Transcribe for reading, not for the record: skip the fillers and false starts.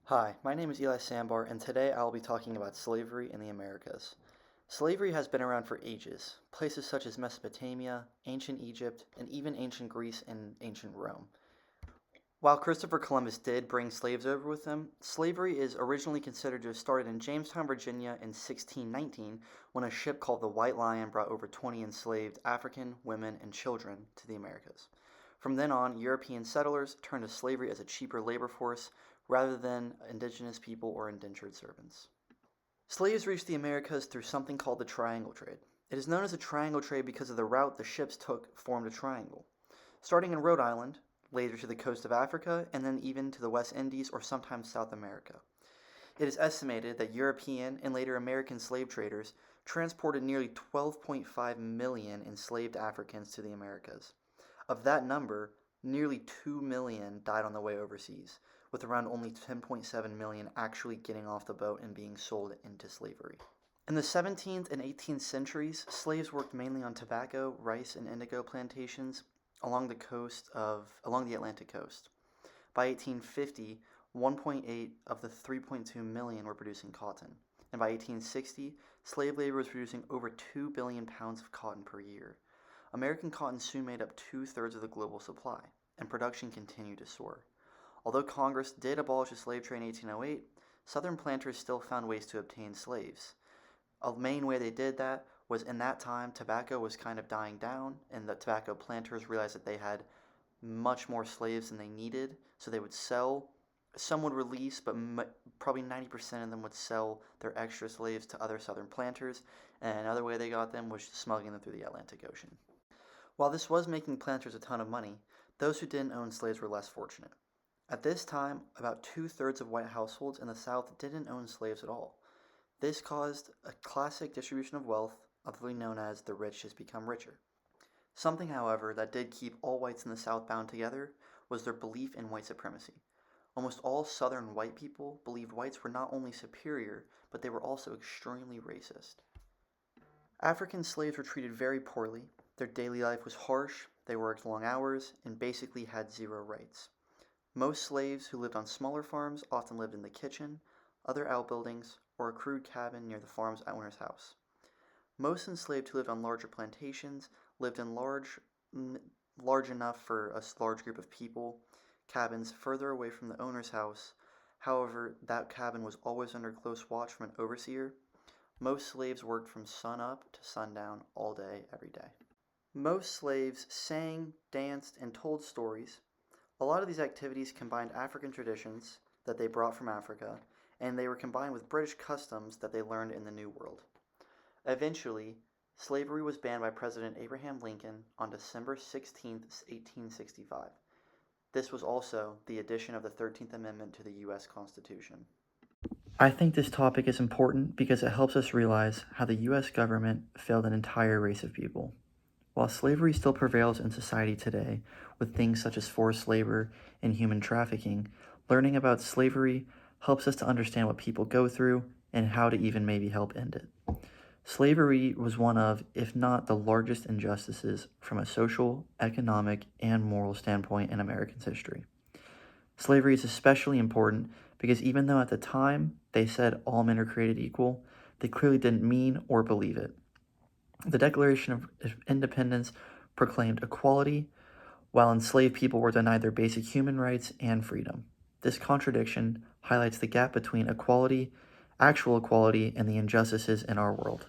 Hi, my name is Eli Sambar, and today I will be talking about slavery in the Americas. Slavery has been around for ages. Places such as Mesopotamia, ancient Egypt, and even ancient Greece and ancient Rome. While Christopher Columbus did bring slaves over with him, slavery is originally considered to have started in Jamestown, Virginia in 1619 when a ship called the White Lion brought over 20 enslaved African women and children to the Americas. From then on, European settlers turned to slavery as a cheaper labor force rather than indigenous people or indentured servants. Slaves reached the Americas through something called the Triangle Trade. It is known as a Triangle Trade because of the route the ships took formed a triangle. Starting in Rhode Island, later to the coast of Africa, and then even to the West Indies or sometimes South America. It is estimated that European and later American slave traders transported nearly 12.5 million enslaved Africans to the Americas. Of that number, nearly 2 million died on the way overseas, with around only 10.7 million actually getting off the boat and being sold into slavery. In the 17th and 18th centuries, slaves worked mainly on tobacco, rice, and indigo plantations along the Atlantic coast. By 1850, 1.8 of the 3.2 million were producing cotton, and by 1860, slave labor was producing over 2 billion pounds of cotton per year. American cotton soon made up two-thirds of the global supply, and production continued to soar. Although Congress did abolish the slave trade in 1808, Southern planters still found ways to obtain slaves. A main way they did that was in that time tobacco was kind of dying down, and the tobacco planters realized that they had much more slaves than they needed, so they would sell. Some would release, but probably 90% of them would sell their extra slaves to other southern planters, and another way they got them was smuggling them through the Atlantic Ocean. While this was making planters a ton of money, those who didn't own slaves were less fortunate. At this time, about two-thirds of white households in the South didn't own slaves at all. This caused a classic distribution of wealth, otherwise known as the rich just become richer. Something, however, that did keep all whites in the South bound together was their belief in white supremacy. Almost all Southern white people believed whites were not only superior, but they were also extremely racist. African slaves were treated very poorly. Their daily life was harsh, they worked long hours, and basically had zero rights. Most slaves who lived on smaller farms often lived in the kitchen, other outbuildings, or a crude cabin near the farm's owner's house. Most enslaved who lived on larger plantations lived in large enough for a large group of people, cabins further away from the owner's house. However, that cabin was always under close watch from an overseer. Most slaves worked from sun up to sundown all day, every day. Most slaves sang, danced, and told stories. A lot of these activities combined African traditions that they brought from Africa, and they were combined with British customs that they learned in the New World. Eventually, slavery was banned by President Abraham Lincoln on December 16, 1865. This was also the addition of the 13th Amendment to the U.S. Constitution. I think this topic is important because it helps us realize how the U.S. government failed an entire race of people. While slavery still prevails in society today, with things such as forced labor and human trafficking, learning about slavery helps us to understand what people go through and how to even maybe help end it. Slavery was one of, if not the largest injustices from a social, economic, and moral standpoint in American history. Slavery is especially important because even though at the time they said all men are created equal, they clearly didn't mean or believe it. The Declaration of Independence proclaimed equality, while enslaved people were denied their basic human rights and freedom. This contradiction highlights the gap between equality, actual equality, and the injustices in our world.